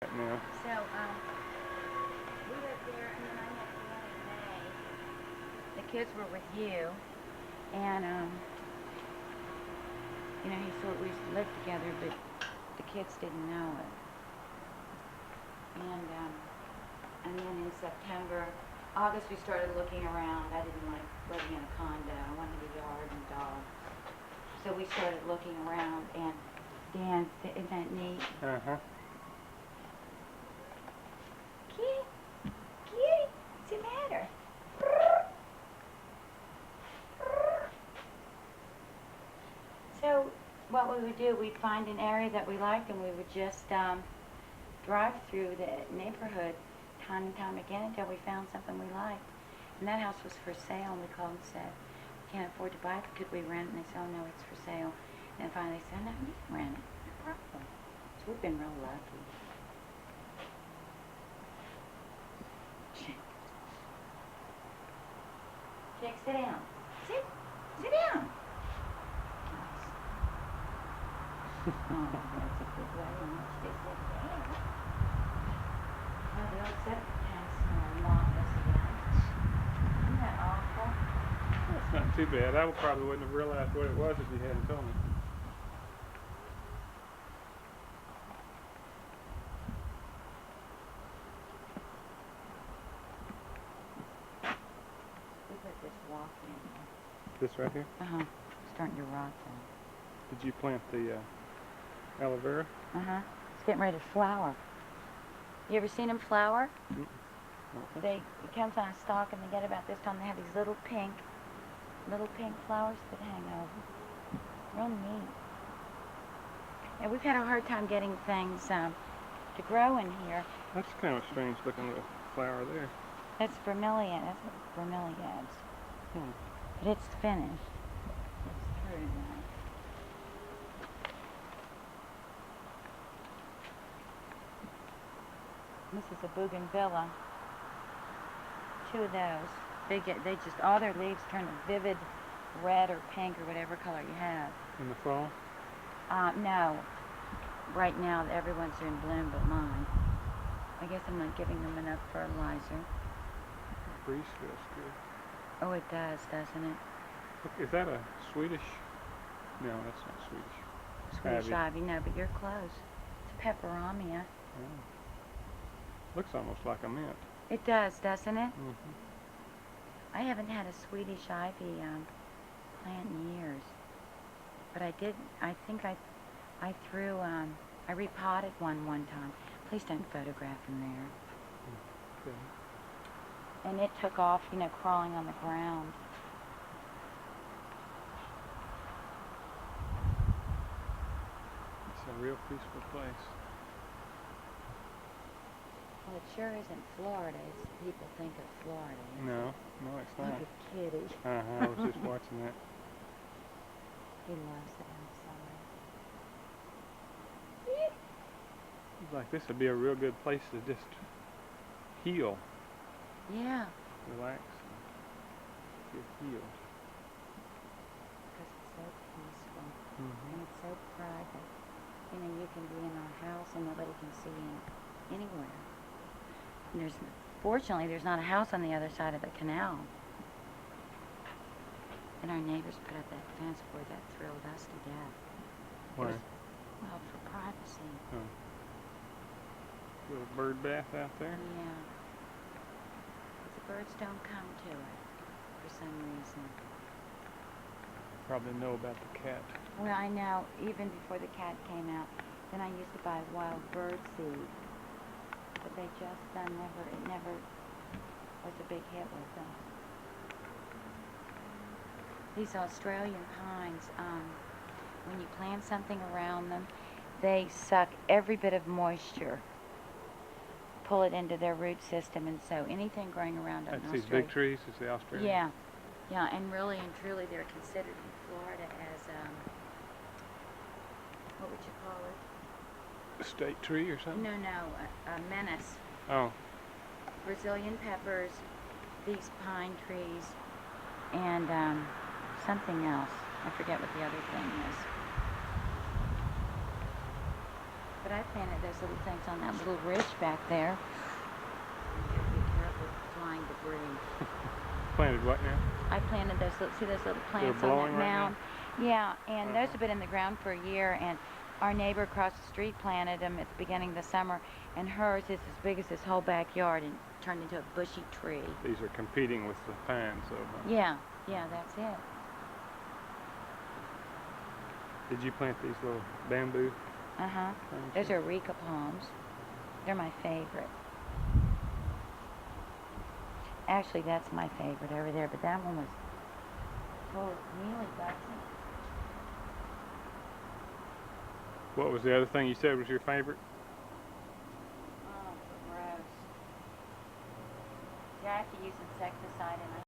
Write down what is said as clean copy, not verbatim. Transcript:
right now. So, we lived there, and then I met Dan in May. The kids were with you, and, he thought we used to live together, but the kids didn't know it. And then in September, August, we started looking around. I didn't like living in a condo. I wanted a yard and dog. So we started looking around, and Dan, isn't that neat? Uh-huh. Kitty, kitty, what's the matter? So what we would do, we'd find an area that we liked, and we would just drive through the neighborhood time and time again until we found something we liked. And that house was for sale, and we called and said, we can't afford to buy it, could we rent it? And they said, oh no, it's for sale. And finally they said, no, you can rent it, no problem. So we've been real lucky. Jake, sit down. Sit down. Oh, that's a good way in which they sit down. Now the old septic tanks smell motless again. Isn't that awful? That's not too bad. I probably wouldn't have realized what it was if you hadn't told me. We put this walk in. This right here? Uh-huh. Starting to rot though. Did you plant the aloe vera? Uh-huh. It's getting ready to flower. You ever seen them flower? Okay. It comes on a stalk, and they get about this time. They have these little pink flowers that hang over. Real neat. And we've had a hard time getting things to grow in here. That's kind of a strange looking little flower there. That's vermilion. That's what vermilion is. Hmm. But it's finished. It's through now. This is a bougainvillea. Two of those. They just, all their leaves turn a vivid red or pink or whatever color you have. In the fall? No. Right now, everyone's in bloom but mine. I guess I'm not giving them enough fertilizer. The breeze feels good. Oh, it does, doesn't it? Look, is that a Swedish? No, that's not Swedish. Swedish ivy, no, but you're close. It's a peperamia. Oh. Looks almost like a mint. It does, doesn't it? Mm-hmm. I haven't had a Swedish ivy plant in years. But I did, I think I threw, I repotted one time. Please don't photograph in there. Okay. And it took off, crawling on the ground. It's a real peaceful place. Well, it sure isn't Florida, as people think of Florida. No, it's not. Look at Kitty. Uh-huh, I was just watching that. He loves it outside. It's like this would be a real good place to just heal, Yeah, relax, and get healed. because it's so peaceful. Mm-hmm. And it's so private. You can be in our house and nobody can see you anywhere. And fortunately, there's not a house on the other side of the canal. And our neighbors put up that fence. Boy, that thrilled us to death. Why? Well, for privacy. Oh. Little bird bath out there? Yeah. But the birds don't come to it for some reason. Probably know about the cat. Well, I know, even before the cat came out, then I used to buy wild bird seed. But they just it never was a big hit with them. These Australian pines, when you plant something around them, they suck every bit of moisture, pull it into their root system, and so anything growing around them in That's these Australia. big trees, is the Australian? Yeah, and really and truly they're considered in Florida as, what would you call it? A state tree or something? No, a menace. Oh. Brazilian peppers, these pine trees, and something else. I forget what the other thing is. But I planted those little things on that little ridge back there. You gotta be careful with flying debris. Planted what now? I planted those little, see those little plants on blowing that right now? mound? Yeah, and those have been in the ground for a year, and our neighbor across the street planted them at the beginning of the summer, and hers is as big as this whole backyard and turned into a bushy tree. These are competing with the pines, so. Yeah, that's it. Did you plant these little bamboo Uh-huh. things? Those are Rica palms. They're my favorite. Actually, that's my favorite over there, but that one was full of mealy buds. What was the other thing you said was your favorite? Oh, gross. Yeah, I have to use insecticide, and I